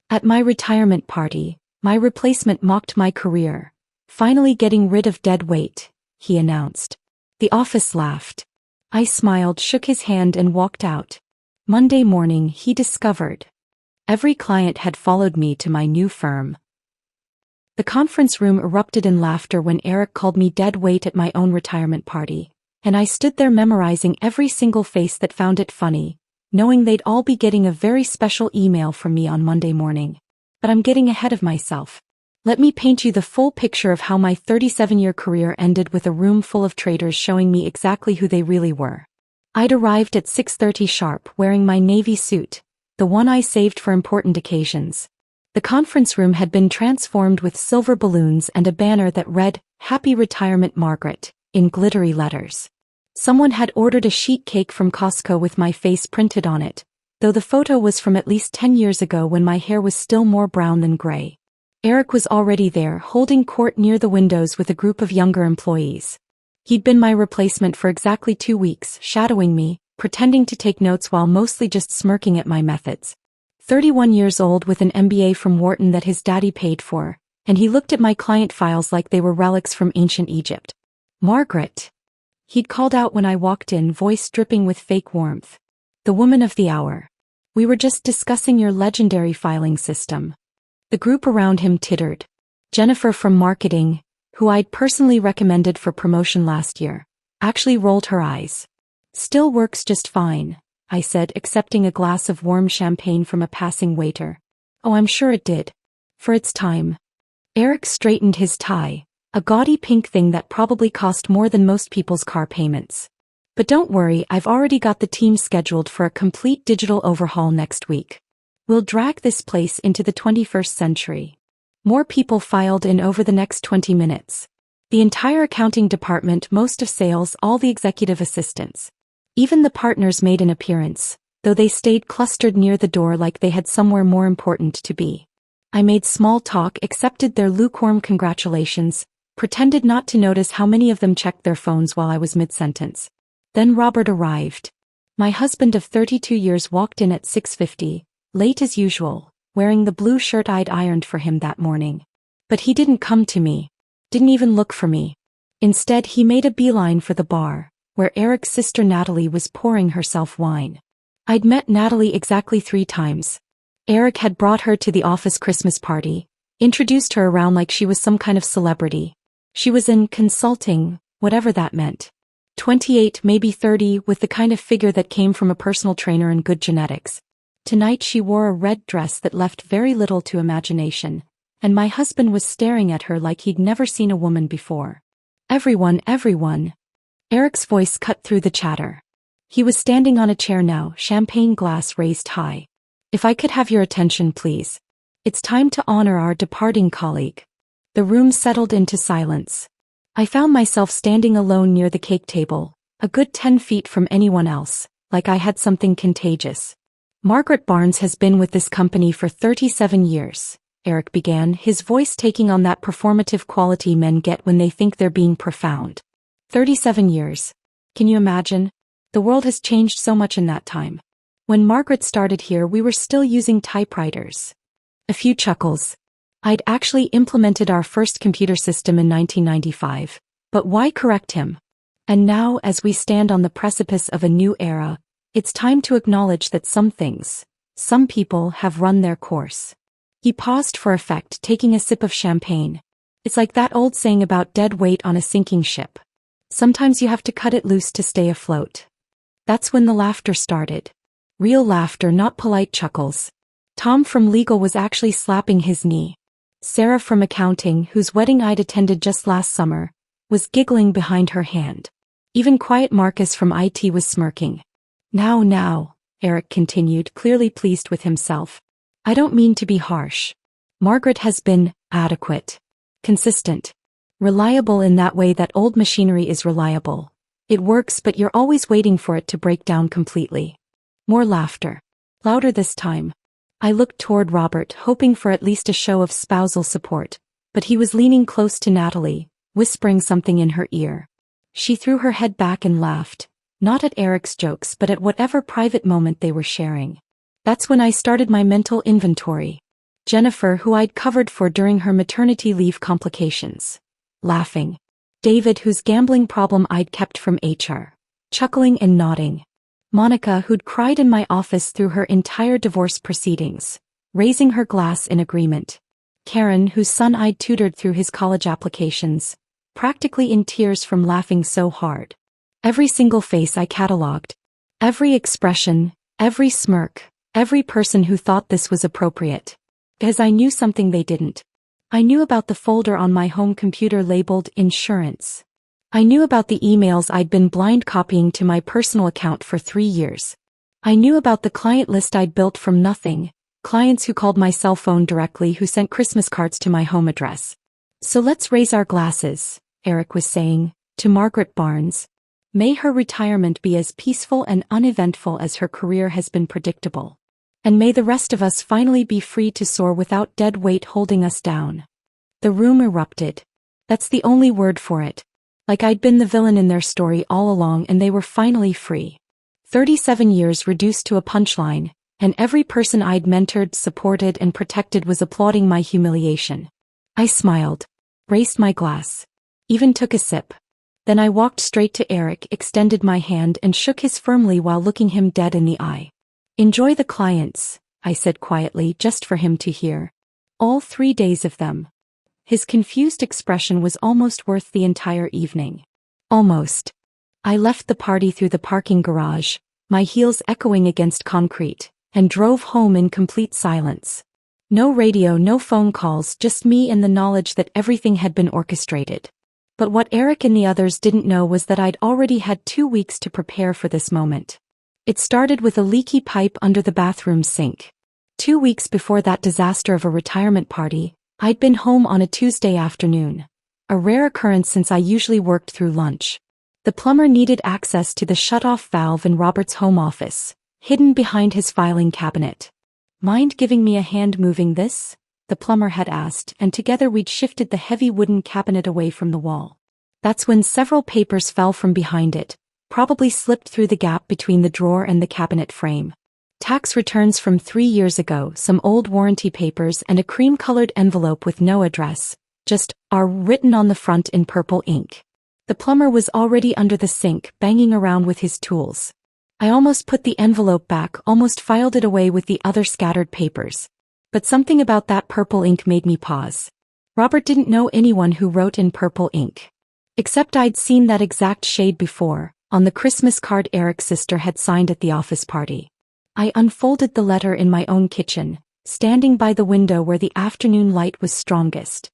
At my retirement party, my replacement mocked my career. Finally getting rid of dead weight, he announced. The office laughed. I smiled, shook his hand and walked out. Monday morning, he discovered. Every client had followed me to my new firm. The conference room erupted in laughter when Eric called me dead weight at my own retirement party, and I stood there memorizing every single face that found it funny, knowing they'd all be getting a very special email from me on Monday morning. But I'm getting ahead of myself. Let me paint you the full picture of how my 37-year career ended with a room full of traitors showing me exactly who they really were. I'd arrived at 6:30 sharp wearing my navy suit, the one I saved for important occasions. The conference room had been transformed with silver balloons and a banner that read, "Happy Retirement Margaret," in glittery letters. Someone had ordered a sheet cake from Costco with my face printed on it, though the photo was from at least 10 years ago when my hair was still more brown than gray. Eric was already there, holding court near the windows with a group of younger employees. He'd been my replacement for exactly 2 weeks, shadowing me, pretending to take notes while mostly just smirking at my methods. 31 years old with an MBA from Wharton that his daddy paid for, and he looked at my client files like they were relics from ancient Egypt. "Margaret," he'd called out when I walked in, voice dripping with fake warmth. "The woman of the hour. We were just discussing your legendary filing system." The group around him tittered. Jennifer from marketing, who I'd personally recommended for promotion last year, actually rolled her eyes. "Still works just fine," I said, accepting a glass of warm champagne from a passing waiter. "Oh, I'm sure it did. For its time." Eric straightened his tie, a gaudy pink thing that probably cost more than most people's car payments. "But don't worry, I've already got the team scheduled for a complete digital overhaul next week. We'll drag this place into the 21st century." More people filed in over the next 20 minutes. The entire accounting department, most of sales, all the executive assistants. Even the partners made an appearance, though they stayed clustered near the door like they had somewhere more important to be. I made small talk, accepted their lukewarm congratulations, pretended not to notice how many of them checked their phones while I was mid-sentence. Then Robert arrived. My husband of 32 years walked in at 6:50, late as usual, wearing the blue shirt I'd ironed for him that morning. But he didn't come to me. Didn't even look for me. Instead, he made a beeline for the bar, where Eric's sister Natalie was pouring herself wine. I'd met Natalie exactly 3 times. Eric had brought her to the office Christmas party, introduced her around like she was some kind of celebrity. She was in consulting, whatever that meant. 28, maybe 30, with the kind of figure that came from a personal trainer and good genetics. Tonight she wore a red dress that left very little to imagination, and my husband was staring at her like he'd never seen a woman before. Everyone. Eric's voice cut through the chatter. He was standing on a chair now, champagne glass raised high. "If I could have your attention, please. It's time to honor our departing colleague." The room settled into silence. I found myself standing alone near the cake table, a good 10 feet from anyone else, like I had something contagious. "Margaret Barnes has been with this company for 37 years, Eric began, his voice taking on that performative quality men get when they think they're being profound. 37 years. Can you imagine? The world has changed so much in that time. When Margaret started here, we were still using typewriters. A few chuckles. I'd actually implemented our first computer system in 1995. But why correct him? And now, as we stand on the precipice of a new era, it's time to acknowledge that some things, some people have run their course. He paused for effect, taking a sip of champagne. It's like that old saying about dead weight on a sinking ship. Sometimes you have to cut it loose to stay afloat. That's when the laughter started. Real laughter, not polite chuckles. Tom from legal was actually slapping his knee. Sarah from accounting, whose wedding I'd attended just last summer, was giggling behind her hand. Even quiet Marcus from IT was smirking. Now, Eric continued, clearly pleased with himself. I don't mean to be harsh. Margaret has been adequate, consistent, reliable in that way that old machinery is reliable. It works, but you're always waiting for it to break down completely. More laughter. Louder this time. I looked toward Robert, hoping for at least a show of spousal support, but he was leaning close to Natalie, whispering something in her ear. She threw her head back and laughed, not at Eric's jokes but at whatever private moment they were sharing. That's when I started my mental inventory. Jennifer, who I'd covered for during her maternity leave complications. Laughing. David, whose gambling problem I'd kept from HR. Chuckling and nodding. Monica, who'd cried in my office through her entire divorce proceedings, raising her glass in agreement. Karen, whose son I'd tutored through his college applications, practically in tears from laughing so hard. Every single face I catalogued. Every expression, every smirk, every person who thought this was appropriate. Because I knew something they didn't. I knew about the folder on my home computer labeled insurance. I knew about the emails I'd been blind copying to my personal account for 3 years. I knew about the client list I'd built from nothing, clients who called my cell phone directly, who sent Christmas cards to my home address. So let's raise our glasses, Eric was saying, to Margaret Barnes. May her retirement be as peaceful and uneventful as her career has been predictable. And may the rest of us finally be free to soar without dead weight holding us down. The room erupted. That's the only word for it. Like I'd been the villain in their story all along and they were finally free. 37 years reduced to a punchline, and every person I'd mentored, supported, and protected was applauding my humiliation. I smiled, raised my glass, even took a sip. Then I walked straight to Eric, extended my hand, and shook his firmly while looking him dead in the eye. Enjoy the clients, I said quietly, just for him to hear. All 3 days of them. His confused expression was almost worth the entire evening. Almost. I left the party through the parking garage, my heels echoing against concrete, and drove home in complete silence. No radio, no phone calls, just me and the knowledge that everything had been orchestrated. But what Eric and the others didn't know was that I'd already had 2 weeks to prepare for this moment. It started with a leaky pipe under the bathroom sink. 2 weeks before that disaster of a retirement party, I'd been home on a Tuesday afternoon. A rare occurrence since I usually worked through lunch. The plumber needed access to the shut-off valve in Robert's home office, hidden behind his filing cabinet. Mind giving me a hand moving this? The plumber had asked, and together we'd shifted the heavy wooden cabinet away from the wall. That's when several papers fell from behind it, probably slipped through the gap between the drawer and the cabinet frame. Tax returns from 3 years ago, some old warranty papers, and a cream-colored envelope with no address, just "R" written on the front in purple ink. The plumber was already under the sink, banging around with his tools. I almost put the envelope back, almost filed it away with the other scattered papers. But something about that purple ink made me pause. Robert didn't know anyone who wrote in purple ink. Except I'd seen that exact shade before, on the Christmas card Eric's sister had signed at the office party. I unfolded the letter in my own kitchen, standing by the window where the afternoon light was strongest.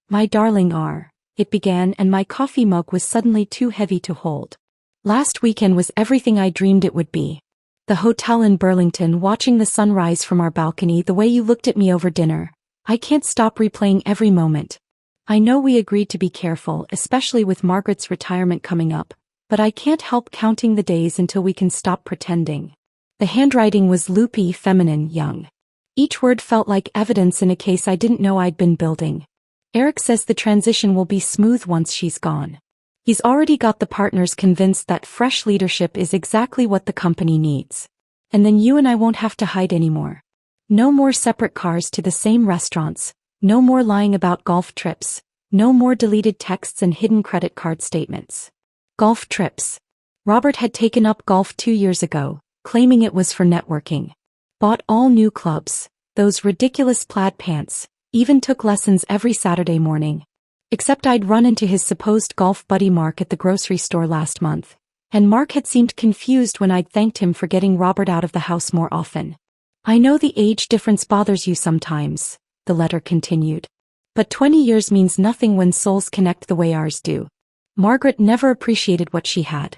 My darling R, it began, and my coffee mug was suddenly too heavy to hold. Last weekend was everything I dreamed it would be. The hotel in Burlington, watching the sunrise from our balcony, the way you looked at me over dinner. I can't stop replaying every moment. I know we agreed to be careful, especially with Margaret's retirement coming up, but I can't help counting the days until we can stop pretending. The handwriting was loopy, feminine, young. Each word felt like evidence in a case I didn't know I'd been building. Eric says the transition will be smooth once she's gone. He's already got the partners convinced that fresh leadership is exactly what the company needs. And then you and I won't have to hide anymore. No more separate cars to the same restaurants, no more lying about golf trips, no more deleted texts and hidden credit card statements. Golf trips. Robert had taken up golf 2 years ago, claiming it was for networking. Bought all new clubs, those ridiculous plaid pants, even took lessons every Saturday morning. Except I'd run into his supposed golf buddy Mark at the grocery store last month, and Mark had seemed confused when I'd thanked him for getting Robert out of the house more often. I know the age difference bothers you sometimes, the letter continued. But 20 years means nothing when souls connect the way ours do. Margaret never appreciated what she had.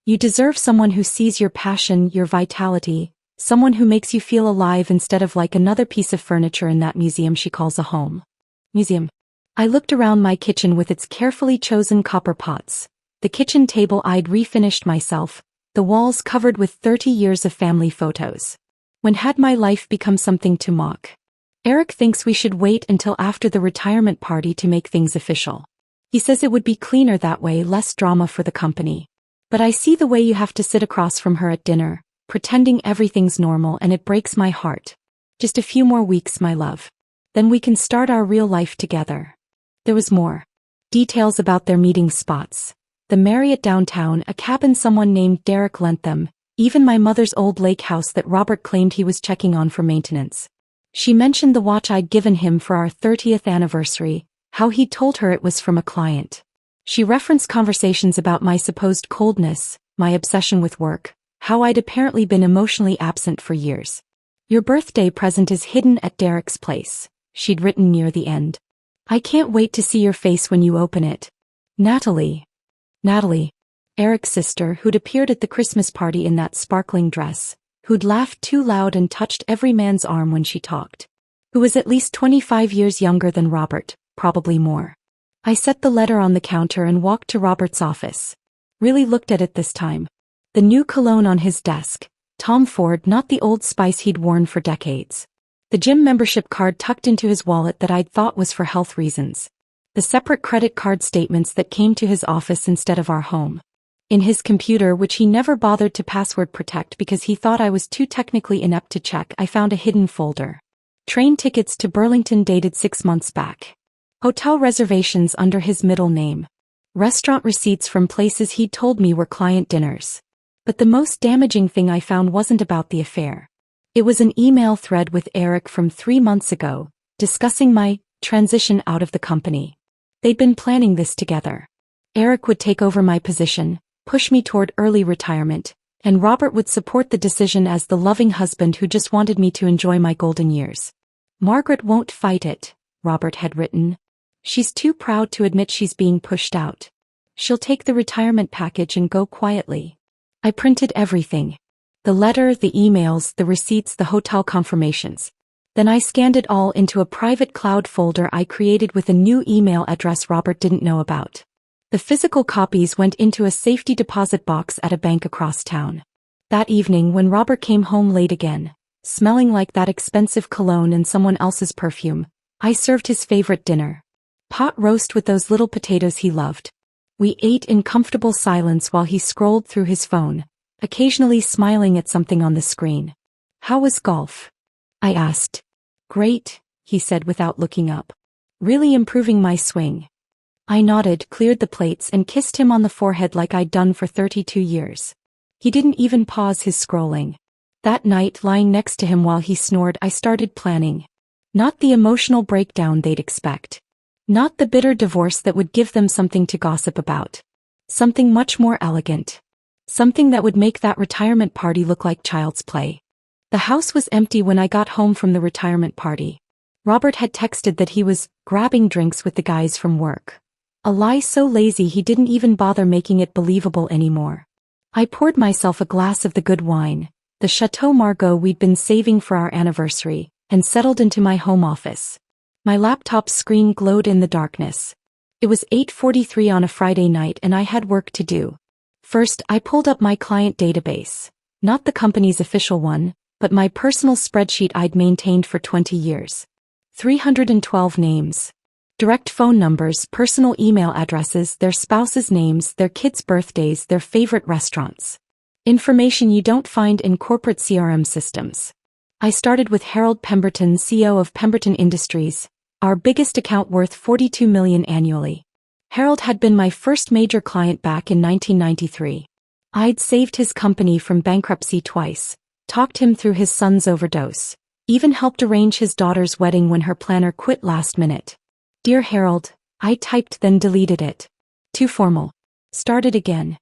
You deserve someone who sees your passion, your vitality, someone who makes you feel alive instead of like another piece of furniture in that museum she calls a home. Museum. I looked around my kitchen with its carefully chosen copper pots, the kitchen table I'd refinished myself, the walls covered with 30 years of family photos. When had my life become something to mock? Eric thinks we should wait until after the retirement party to make things official. He says it would be cleaner that way, less drama for the company. But I see the way you have to sit across from her at dinner, pretending everything's normal, and it breaks my heart. Just a few more weeks, my love. Then we can start our real life together. There was more. Details about their meeting spots. The Marriott downtown, a cabin someone named Derek lent them, even my mother's old lake house that Robert claimed he was checking on for maintenance. She mentioned the watch I'd given him for our 30th anniversary, how he'd told her it was from a client. She referenced conversations about my supposed coldness, my obsession with work, how I'd apparently been emotionally absent for years. Your birthday present is hidden at Derek's place, she'd written near the end. I can't wait to see your face when you open it. Natalie, Eric's sister, who'd appeared at the Christmas party in that sparkling dress, who'd laughed too loud and touched every man's arm when she talked. Who was at least 25 years younger than Robert, probably more. I set the letter on the counter and walked to Robert's office. Really looked at it this time. The new cologne on his desk, Tom Ford, not the Old Spice he'd worn for decades. The gym membership card tucked into his wallet that I'd thought was for health reasons. The separate credit card statements that came to his office instead of our home. In his computer, which he never bothered to password protect because he thought I was too technically inept to check, I found a hidden folder. Train tickets to Burlington dated 6 months back. Hotel reservations under his middle name. Restaurant receipts from places he'd told me were client dinners. But the most damaging thing I found wasn't about the affair. It was an email thread with Eric from 3 months ago, discussing my transition out of the company. They'd been planning this together. Eric would take over my position, push me toward early retirement, and Robert would support the decision as the loving husband who just wanted me to enjoy my golden years. Margaret won't fight it, Robert had written. She's too proud to admit she's being pushed out. She'll take the retirement package and go quietly. I printed everything. The letter, the emails, the receipts, the hotel confirmations. Then I scanned it all into a private cloud folder I created with a new email address Robert didn't know about. The physical copies went into a safety deposit box at a bank across town. That evening, when Robert came home late again, smelling like that expensive cologne and someone else's perfume, I served his favorite dinner. Pot roast with those little potatoes he loved. We ate in comfortable silence while he scrolled through his phone, occasionally smiling at something on the screen. How was golf? I asked. Great, he said without looking up. Really improving my swing. I nodded, cleared the plates, and kissed him on the forehead like I'd done for 32 years. He didn't even pause his scrolling. That night, lying next to him while he snored, I started planning. Not the emotional breakdown they'd expect. Not the bitter divorce that would give them something to gossip about. Something much more elegant. Something that would make that retirement party look like child's play. The house was empty when I got home from the retirement party. Robert had texted that he was grabbing drinks with the guys from work. A lie so lazy he didn't even bother making it believable anymore. I poured myself a glass of the good wine, the Chateau Margaux we'd been saving for our anniversary, and settled into my home office. My laptop's screen glowed in the darkness. It was 8:43 on a Friday night and I had work to do. First, I pulled up my client database. Not the company's official one, but my personal spreadsheet I'd maintained for 20 years. 312 names. Direct phone numbers, personal email addresses, their spouses' names, their kids' birthdays, their favorite restaurants. Information you don't find in corporate CRM systems. I started with Harold Pemberton, CEO of Pemberton Industries, our biggest account worth $42 million annually. Harold had been my first major client back in 1993. I'd saved his company from bankruptcy twice, talked him through his son's overdose, even helped arrange his daughter's wedding when her planner quit last minute. Dear Harold, I typed then deleted it. Too formal. Started again.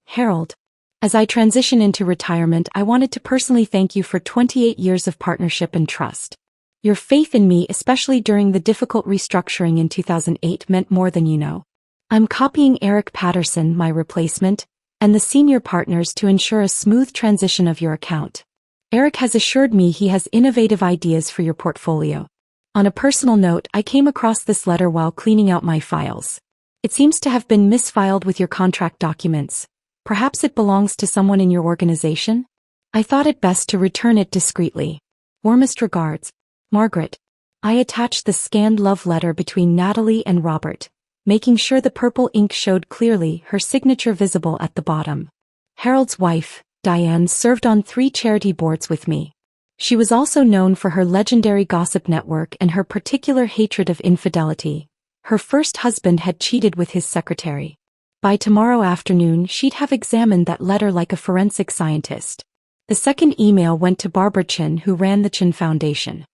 Harold. As I transition into retirement, I wanted to personally thank you for 28 years of partnership and trust. Your faith in me, especially during the difficult restructuring in 2008, meant more than you know. I'm copying Eric Patterson, my replacement, and the senior partners to ensure a smooth transition of your account. Eric has assured me he has innovative ideas for your portfolio. On a personal note, I came across this letter while cleaning out my files. It seems to have been misfiled with your contract documents. Perhaps it belongs to someone in your organization? I thought it best to return it discreetly. Warmest regards, Margaret. I attached the scanned love letter between Natalie and Robert, making sure the purple ink showed clearly, her signature visible at the bottom. Harold's wife, Diane, served on 3 charity boards with me. She was also known for her legendary gossip network and her particular hatred of infidelity. Her first husband had cheated with his secretary. By tomorrow afternoon she'd have examined that letter like a forensic scientist. The second email went to Barbara Chin, who ran the Chin Foundation.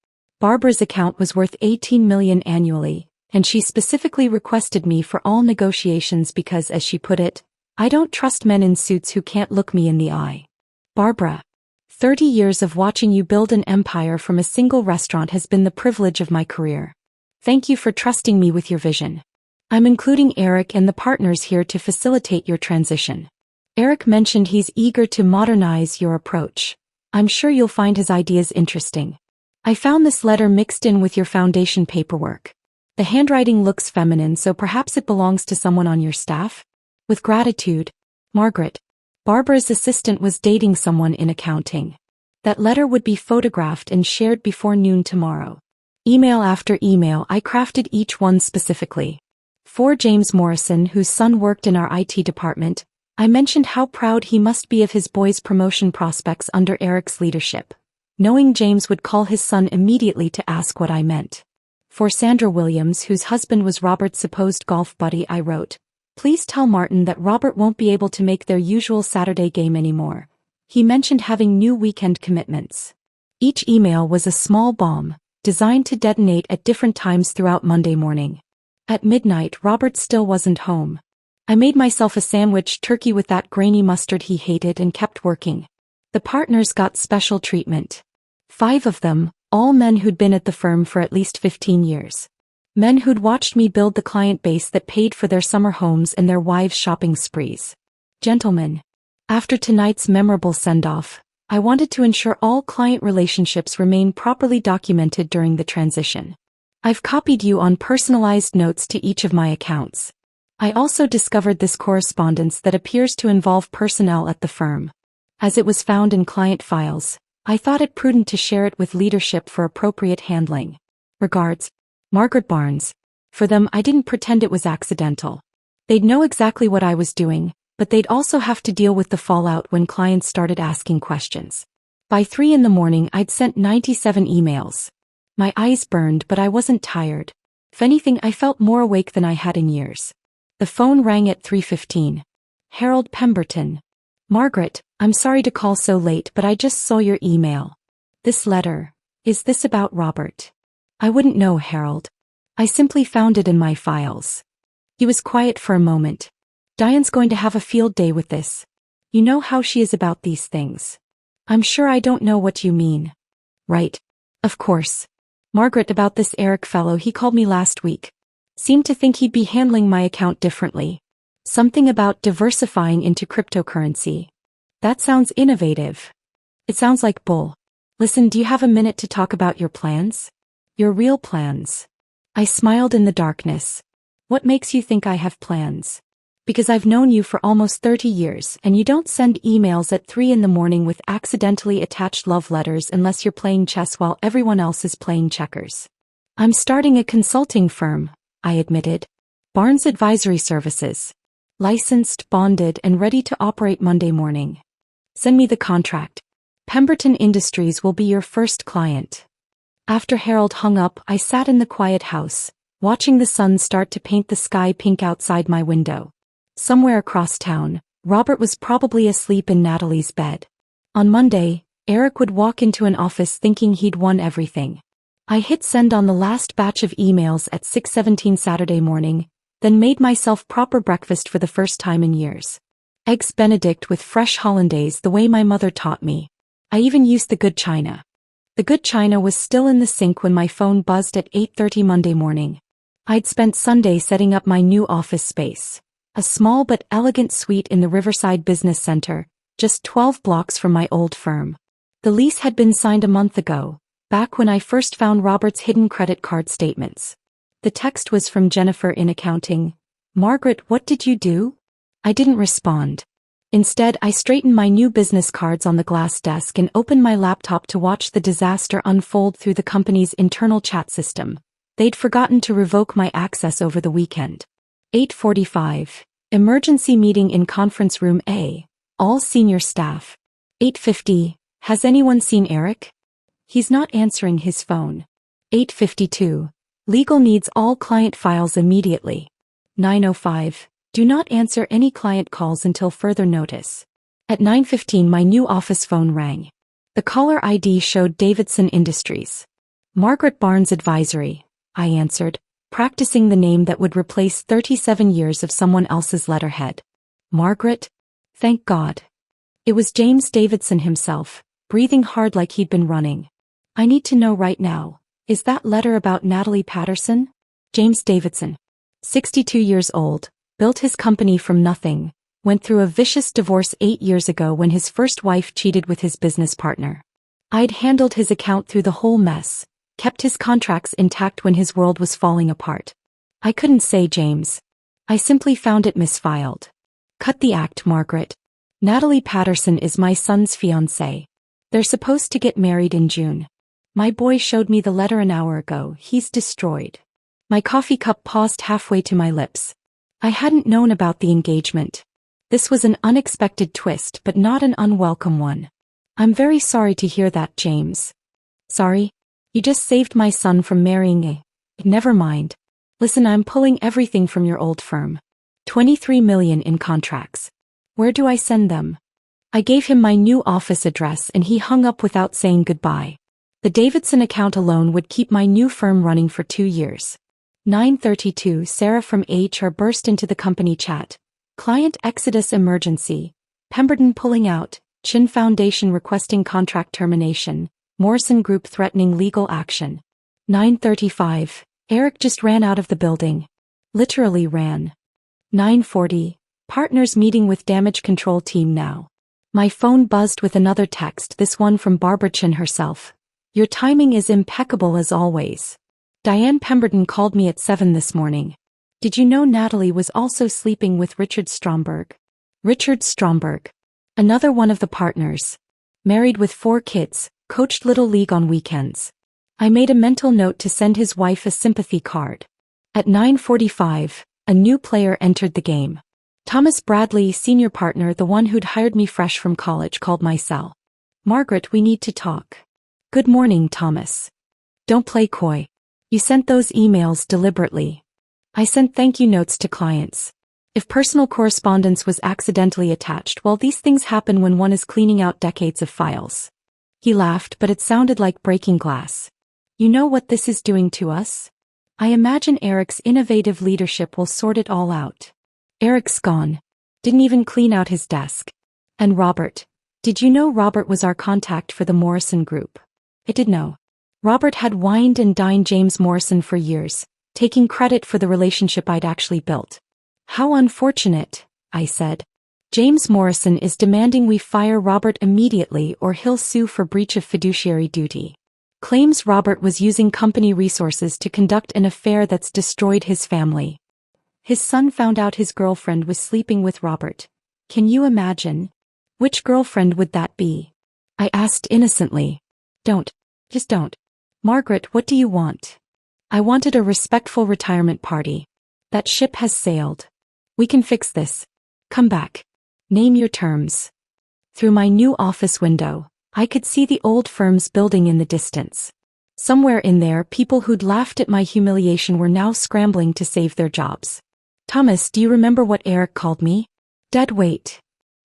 Barbara's account was worth $18 million annually, and she specifically requested me for all negotiations because, as she put it, "I don't trust men in suits who can't look me in the eye." Barbara, 30 years of watching you build an empire from a single restaurant has been the privilege of my career. Thank you for trusting me with your vision. I'm including Eric and the partners here to facilitate your transition. Eric mentioned he's eager to modernize your approach. I'm sure you'll find his ideas interesting. I found this letter mixed in with your foundation paperwork. The handwriting looks feminine, so perhaps it belongs to someone on your staff? With gratitude, Margaret. Barbara's assistant was dating someone in accounting. That letter would be photographed and shared before noon tomorrow. Email after email, I crafted each one specifically. For James Morrison, whose son worked in our IT department, I mentioned how proud he must be of his boy's promotion prospects under Eric's leadership, knowing James would call his son immediately to ask what I meant. For Sandra Williams, whose husband was Robert's supposed golf buddy, I wrote, "Please tell Martin that Robert won't be able to make their usual Saturday game anymore. He mentioned having new weekend commitments." Each email was a small bomb, designed to detonate at different times throughout Monday morning. At midnight, Robert still wasn't home. I made myself a sandwich turkey with that grainy mustard he hated and kept working. The partners got special treatment. 5 of them, all men who'd been at the firm for at least 15 years. Men who'd watched me build the client base that paid for their summer homes and their wives' shopping sprees. Gentlemen, after tonight's memorable send-off, I wanted to ensure all client relationships remain properly documented during the transition. I've copied you on personalized notes to each of my accounts. I also discovered this correspondence that appears to involve personnel at the firm. As it was found in client files, I thought it prudent to share it with leadership for appropriate handling. Regards, Margaret Barnes. For them, I didn't pretend it was accidental. They'd know exactly what I was doing, but they'd also have to deal with the fallout when clients started asking questions. By 3 in the morning, I'd sent 97 emails. My eyes burned, but I wasn't tired. If anything, I felt more awake than I had in years. The phone rang at 3:15. Harold Pemberton. "Margaret, I'm sorry to call so late, but I just saw your email. This letter, is this about Robert?" "I wouldn't know, Harold. I simply found it in my files." He was quiet for a moment. "Diane's going to have a field day with this. You know how she is about these things." "I'm sure I don't know what you mean." "Right. Of course. Margaret, about this Eric fellow, he called me last week. Seemed to think he'd be handling my account differently. Something about diversifying into cryptocurrency. That sounds innovative." "It sounds like bull. Listen, do you have a minute to talk about your plans? Your real plans?" I smiled in the darkness. "What makes you think I have plans?" "Because I've known you for almost 30 years, and you don't send emails at 3 in the morning with accidentally attached love letters unless you're playing chess while everyone else is playing checkers." "I'm starting a consulting firm," I admitted. "Barnes Advisory Services. Licensed, bonded, and ready to operate Monday morning. Send me the contract. Pemberton Industries will be your first client." After Harold hung up, I sat in the quiet house, watching the sun start to paint the sky pink outside my window. Somewhere across town, Robert was probably asleep in Natalie's bed. On Monday, Eric would walk into an office thinking he'd won everything. I hit send on the last batch of emails at 6:17 Saturday morning, then made myself proper breakfast for the first time in years. Eggs Benedict with fresh hollandaise the way my mother taught me. I even used the good china. The good china was still in the sink when my phone buzzed at 8:30 Monday morning. I'd spent Sunday setting up my new office space. A small but elegant suite in the Riverside Business Center, just 12 blocks from my old firm. The lease had been signed a month ago, back when I first found Robert's hidden credit card statements. The text was from Jennifer in accounting. "Margaret, what did you do?" I didn't respond. Instead, I straightened my new business cards on the glass desk and opened my laptop to watch the disaster unfold through the company's internal chat system. They'd forgotten to revoke my access over the weekend. 8:45. Emergency meeting in conference room A. All senior staff. 8:50. Has anyone seen Eric? He's not answering his phone. 8:52. Legal needs all client files immediately. 9:05. Do not answer any client calls until further notice. At 9:15 my new office phone rang. The caller ID showed Davidson Industries. Margaret Barnes Advisory, I answered, practicing the name that would replace 37 years of someone else's letterhead. Margaret? Thank God. It was James Davidson himself, breathing hard like he'd been running. I need to know right now, is that letter about Natalie Patterson? James Davidson. 62 years old, built his company from nothing, went through a vicious divorce 8 years ago when his first wife cheated with his business partner. I'd handled his account through the whole mess, kept his contracts intact when his world was falling apart. I couldn't say James. I simply found it misfiled. Cut the act, Margaret. Natalie Patterson is my son's fiancée. They're supposed to get married in June. My boy showed me the letter an hour ago. He's destroyed. My coffee cup paused halfway to my lips. I hadn't known about the engagement. This was an unexpected twist but not an unwelcome one. I'm very sorry to hear that, James. Sorry? You just saved my son from marrying a... Never mind. Listen, I'm pulling everything from your old firm. 23 million in contracts. Where do I send them? I gave him my new office address and he hung up without saying goodbye. The Davidson account alone would keep my new firm running for 2 years. 9:32 Sarah from HR burst into the company chat. Client exodus emergency. Pemberton pulling out. Chin Foundation requesting contract termination. Morrison Group threatening legal action. 9:35. Eric just ran out of the building. Literally ran. 9:40. Partners meeting with damage control team now. My phone buzzed with another text, this one from Barbara Chin herself. Your timing is impeccable as always. Diane Pemberton called me at 7 this morning. Did you know Natalie was also sleeping with Richard Stromberg? Richard Stromberg. Another one of the partners. Married with 4 kids, coached Little League on weekends. I made a mental note to send his wife a sympathy card. At 9:45, a new player entered the game. Thomas Bradley, senior partner, the one who'd hired me fresh from college, called my cell. Margaret, we need to talk. Good morning, Thomas. Don't play coy. You sent those emails deliberately. I sent thank you notes to clients. If personal correspondence was accidentally attached, well, these things happen when one is cleaning out decades of files. He laughed, but it sounded like breaking glass. You know what this is doing to us? I imagine Eric's innovative leadership will sort it all out. Eric's gone. Didn't even clean out his desk. And Robert. Did you know Robert was our contact for the Morrison Group? I did know. Robert had wined and dined James Morrison for years, taking credit for the relationship I'd actually built. How unfortunate, I said. James Morrison is demanding we fire Robert immediately or he'll sue for breach of fiduciary duty. Claims Robert was using company resources to conduct an affair that's destroyed his family. His son found out his girlfriend was sleeping with Robert. Can you imagine? Which girlfriend would that be? I asked innocently. Don't. Just don't. Margaret, what do you want? I wanted a respectful retirement party. That ship has sailed. We can fix this. Come back. Name your terms. Through my new office window, I could see the old firm's building in the distance. Somewhere in there, people who'd laughed at my humiliation were now scrambling to save their jobs. Thomas, do you remember what Eric called me? Dead weight.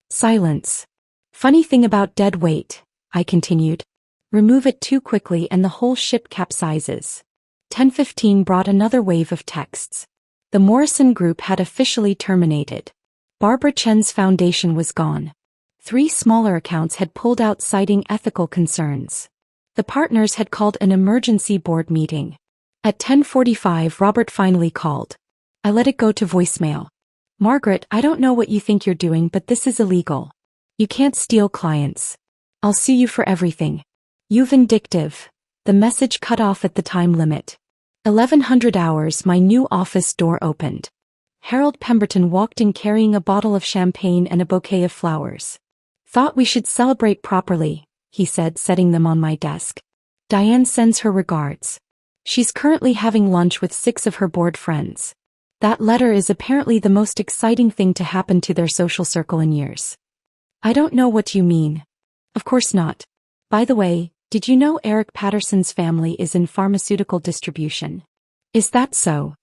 Silence. Funny thing about dead weight, I continued. Remove it too quickly and the whole ship capsizes. 10:15 brought another wave of texts. The Morrison Group had officially terminated. Barbara Chen's foundation was gone. 3 smaller accounts had pulled out citing ethical concerns. The partners had called an emergency board meeting. At 10:45 Robert finally called. I let it go to voicemail. Margaret, I don't know what you think you're doing, but this is illegal. You can't steal clients. I'll sue you for everything. You vindictive. The message cut off at the time limit. 1100 hours, my new office door opened. Harold Pemberton walked in carrying a bottle of champagne and a bouquet of flowers. Thought we should celebrate properly, he said, setting them on my desk. Diane sends her regards. She's currently having lunch with 6 of her board friends. That letter is apparently the most exciting thing to happen to their social circle in years. I don't know what you mean. Of course not. By the way, Did you know Eric Patterson's family is in pharmaceutical distribution? Is that so?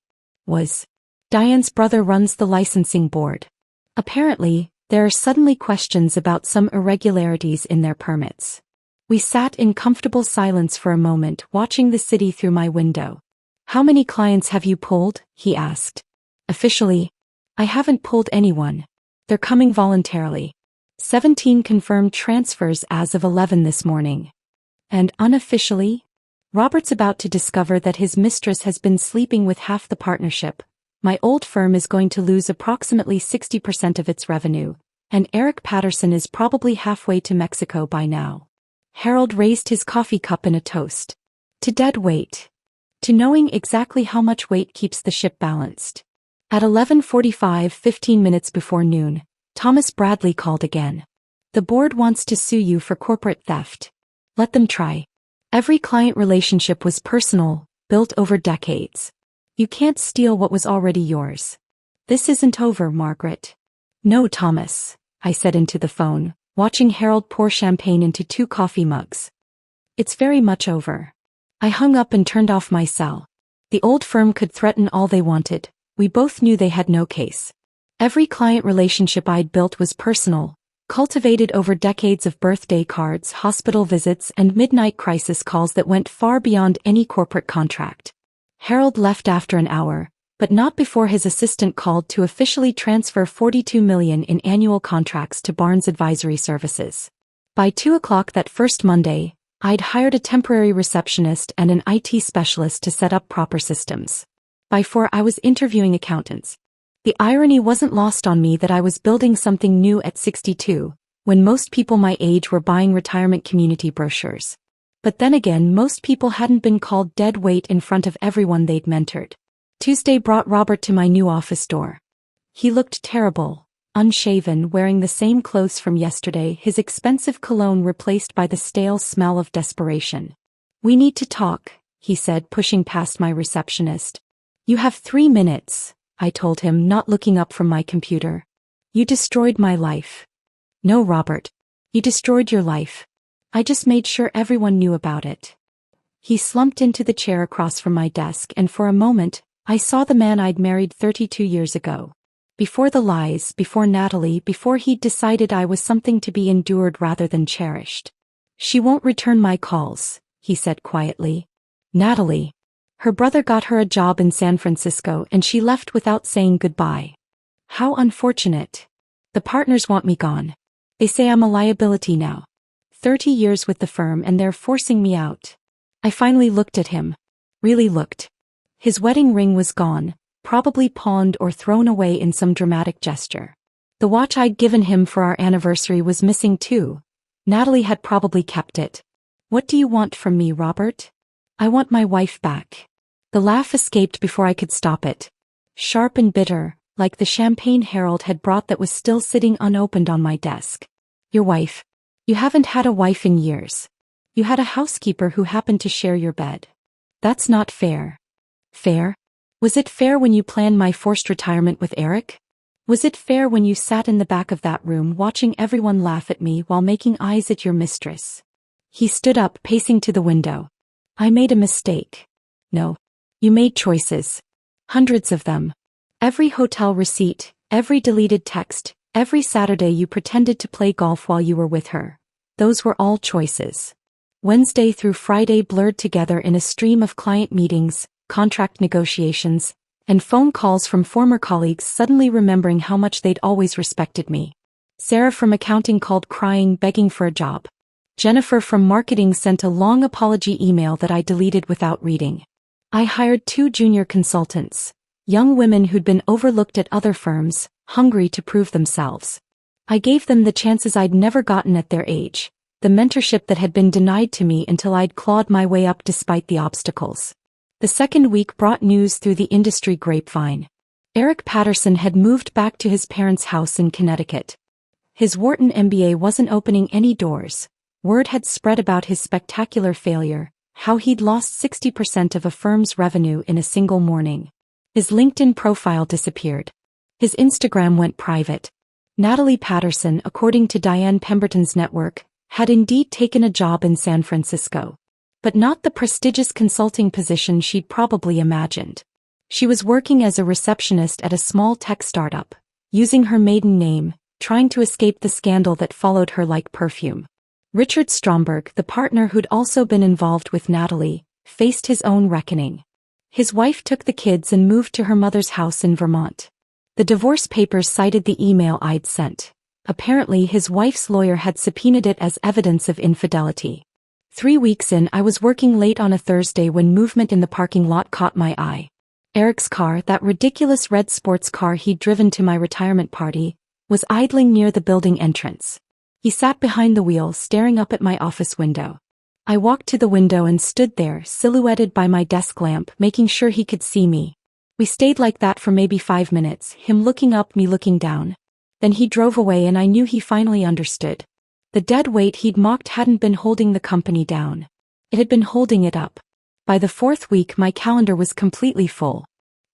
Diane's brother runs the licensing board. Apparently, there are suddenly questions about some irregularities in their permits. We sat in comfortable silence for a moment, watching the city through my window. How many clients have you pulled? He asked. Officially, I haven't pulled anyone. They're coming voluntarily. 17 confirmed transfers as of 11 this morning. And unofficially? Robert's about to discover that his mistress has been sleeping with half the partnership. My old firm is going to lose approximately 60% of its revenue, and Eric Patterson is probably halfway to Mexico by now. Harold raised his coffee cup in a toast. To dead weight. To knowing exactly how much weight keeps the ship balanced. At 11:45, 15 minutes before noon, Thomas Bradley called again. The board wants to sue you for corporate theft. Let them try. Every client relationship was personal, built over decades. You can't steal what was already yours. This isn't over, Margaret. No, Thomas, I said into the phone, watching Harold pour champagne into 2 coffee mugs. It's very much over. I hung up and turned off my cell. The old firm could threaten all they wanted. We both knew they had no case. Every client relationship I'd built was personal, cultivated over decades of birthday cards, hospital visits, and midnight crisis calls that went far beyond any corporate contract. Harold left after an hour, but not before his assistant called to officially transfer $42 million in annual contracts to Barnes Advisory Services. By 2 o'clock that first Monday, I'd hired a temporary receptionist and an IT specialist to set up proper systems. By 4, I was interviewing accountants. The irony wasn't lost on me that I was building something new at 62, when most people my age were buying retirement community brochures. But then again, most people hadn't been called dead weight in front of everyone they'd mentored. Tuesday brought Robert to my new office door. He looked terrible, unshaven, wearing the same clothes from yesterday, his expensive cologne replaced by the stale smell of desperation. We need to talk, he said, pushing past my receptionist. You have 3 minutes, I told him, not looking up from my computer. You destroyed my life. No, Robert. You destroyed your life. I just made sure everyone knew about it. He slumped into the chair across from my desk, and for a moment, I saw the man I'd married 32 years ago. Before the lies, before Natalie, before he'd decided I was something to be endured rather than cherished. She won't return my calls, he said quietly. Natalie. Her brother got her a job in San Francisco and she left without saying goodbye. How unfortunate. The partners want me gone. They say I'm a liability now. 30 years with the firm and they're forcing me out. I finally looked at him. Really looked. His wedding ring was gone, probably pawned or thrown away in some dramatic gesture. The watch I'd given him for our anniversary was missing too. Natalie had probably kept it. What do you want from me, Robert? I want my wife back. The laugh escaped before I could stop it. Sharp and bitter, like the champagne Harold had brought that was still sitting unopened on my desk. Your wife. You haven't had a wife in years. You had a housekeeper who happened to share your bed. That's not fair. Fair? Was it fair when you planned my forced retirement with Eric? Was it fair when you sat in the back of that room watching everyone laugh at me while making eyes at your mistress? He stood up, pacing to the window. I made a mistake. No. You made choices. Hundreds of them. Every hotel receipt, every deleted text, every Saturday you pretended to play golf while you were with her. Those were all choices. Wednesday through Friday blurred together in a stream of client meetings, contract negotiations, and phone calls from former colleagues suddenly remembering how much they'd always respected me. Sarah from accounting called crying, begging for a job. Jennifer from marketing sent a long apology email that I deleted without reading. I hired 2 junior consultants, young women who'd been overlooked at other firms, hungry to prove themselves. I gave them the chances I'd never gotten at their age, the mentorship that had been denied to me until I'd clawed my way up despite the obstacles. The second week brought news through the industry grapevine. Eric Patterson had moved back to his parents' house in Connecticut. His Wharton MBA wasn't opening any doors. Word had spread about his spectacular failure, how he'd lost 60% of a firm's revenue in a single morning. His LinkedIn profile disappeared. His Instagram went private. Natalie Patterson, according to Diane Pemberton's network, had indeed taken a job in San Francisco. But not the prestigious consulting position she'd probably imagined. She was working as a receptionist at a small tech startup, using her maiden name, trying to escape the scandal that followed her like perfume. Richard Stromberg, the partner who'd also been involved with Natalie, faced his own reckoning. His wife took the kids and moved to her mother's house in Vermont. The divorce papers cited the email I'd sent. Apparently his wife's lawyer had subpoenaed it as evidence of infidelity. 3 weeks in, I was working late on a Thursday when movement in the parking lot caught my eye. Eric's car, that ridiculous red sports car he'd driven to my retirement party, was idling near the building entrance. He sat behind the wheel staring up at my office window. I walked to the window and stood there, silhouetted by my desk lamp, making sure he could see me. We stayed like that for maybe 5 minutes, him looking up, me looking down. Then he drove away and I knew he finally understood. The dead weight he'd mocked hadn't been holding the company down. It had been holding it up. By the 4th week my calendar was completely full.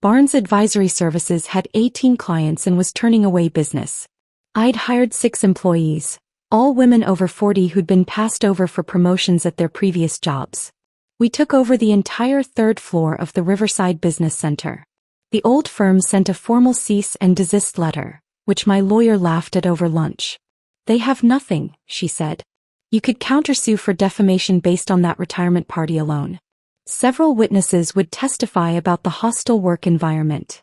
Barnes Advisory Services had 18 clients and was turning away business. I'd hired 6 employees, all women over 40 who'd been passed over for promotions at their previous jobs. We took over the entire 3rd floor of the Riverside Business Center. The old firm sent a formal cease and desist letter, which my lawyer laughed at over lunch. "They have nothing," she said. "You could countersue for defamation based on that retirement party alone." Several witnesses would testify about the hostile work environment.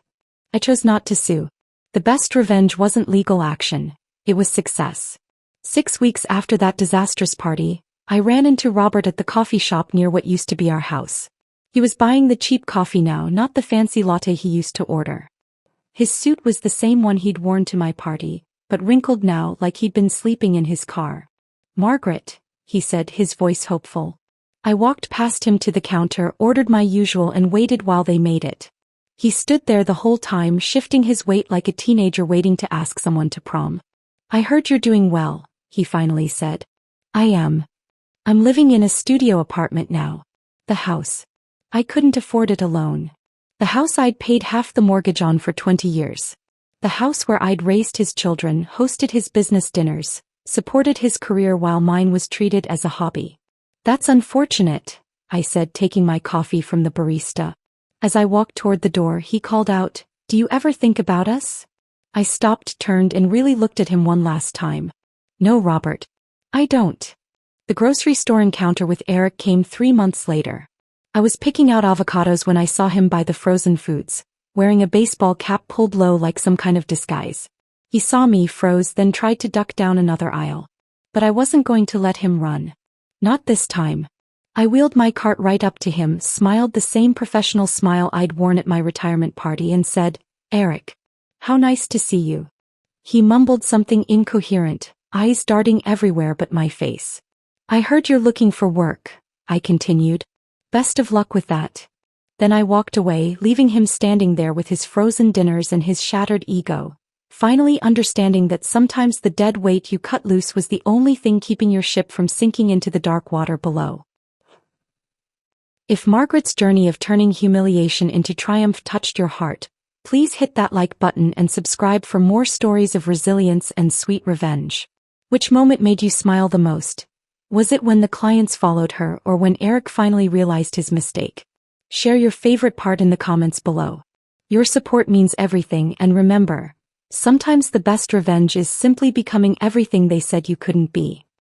I chose not to sue. The best revenge wasn't legal action, it was success. 6 weeks after that disastrous party, I ran into Robert at the coffee shop near what used to be our house. He was buying the cheap coffee now, not the fancy latte he used to order. His suit was the same one he'd worn to my party, but wrinkled now like he'd been sleeping in his car. "Margaret," he said, his voice hopeful. I walked past him to the counter, ordered my usual and waited while they made it. He stood there the whole time, shifting his weight like a teenager waiting to ask someone to prom. "I heard you're doing well," he finally said. "I am. I'm living in a studio apartment now. The house. I couldn't afford it alone. The house I'd paid half the mortgage on for 20 years. The house where I'd raised his children, hosted his business dinners, supported his career while mine was treated as a hobby." "That's unfortunate," I said, taking my coffee from the barista. As I walked toward the door, he called out, "Do you ever think about us?" I stopped, turned, and really looked at him one last time. "No, Robert. I don't." The grocery store encounter with Eric came 3 months later. I was picking out avocados when I saw him buy the frozen foods, wearing a baseball cap pulled low like some kind of disguise. He saw me, froze, then tried to duck down another aisle. But I wasn't going to let him run. Not this time. I wheeled my cart right up to him, smiled the same professional smile I'd worn at my retirement party, and said, "Eric, how nice to see you." He mumbled something incoherent, eyes darting everywhere but my face. "I heard you're looking for work," I continued. "Best of luck with that." Then I walked away, leaving him standing there with his frozen dinners and his shattered ego, finally understanding that sometimes the dead weight you cut loose was the only thing keeping your ship from sinking into the dark water below. If Margaret's journey of turning humiliation into triumph touched your heart, please hit that like button and subscribe for more stories of resilience and sweet revenge. Which moment made you smile the most? Was it when the clients followed her, or when Eric finally realized his mistake? Share your favorite part in the comments below. Your support means everything, and remember, sometimes the best revenge is simply becoming everything they said you couldn't be.